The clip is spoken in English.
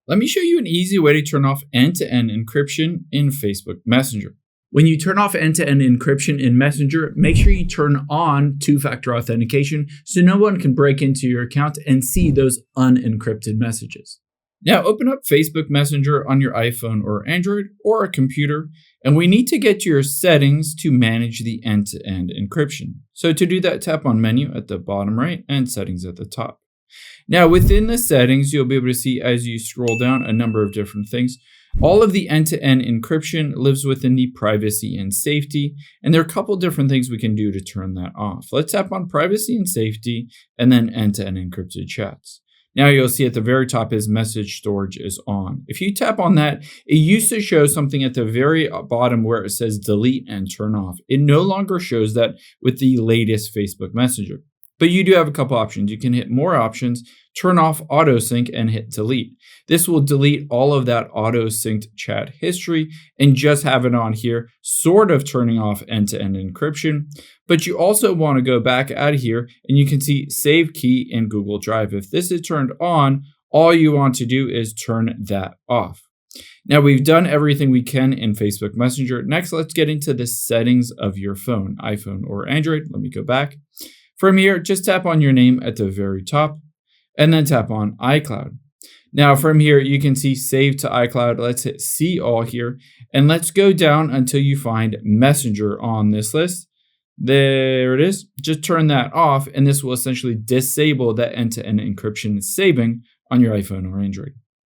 Let me show you an easy way to turn off end-to-end encryption in Facebook Messenger. When you turn off end-to-end encryption in Messenger, make sure you turn on two-factor authentication so no one can break into your account and see those unencrypted messages. Now open up Facebook Messenger on your iPhone or Android or a computer, and we need to get to your settings to manage the end-to-end encryption. So to do that, tap on Menu at the bottom right and Settings at the top. Now within the settings, you'll be able to see as you scroll down a number of different things. All of the end-to-end encryption lives within the privacy and safety, and there are a couple different things we can do to turn that off. Let's tap on privacy and safety and then end-to-end encrypted chats. Now you'll see at the very top is message storage is on. If you tap on that, it used to show something at the very bottom where it says delete and turn off. It no longer shows that with the latest Facebook Messenger. But you do have a couple options. You can hit more options, turn off auto sync, and hit delete. This will delete all of that auto synced chat history and just have it on here, sort of turning off end-to-end encryption. But you also want to go back out of here and you can see save key in Google Drive. If this is turned on, all you want to do is turn that off. Now we've done everything we can in Facebook Messenger. Next, let's get into the settings of your phone, iPhone or Android. Let me go back. From here, just tap on your name at the very top and then tap on iCloud. Now from here, you can see Save to iCloud. Let's hit See All here and let's go down until you find Messenger on this list. There it is. Just turn that off and this will essentially disable that end-to-end encryption saving on your iPhone or Android.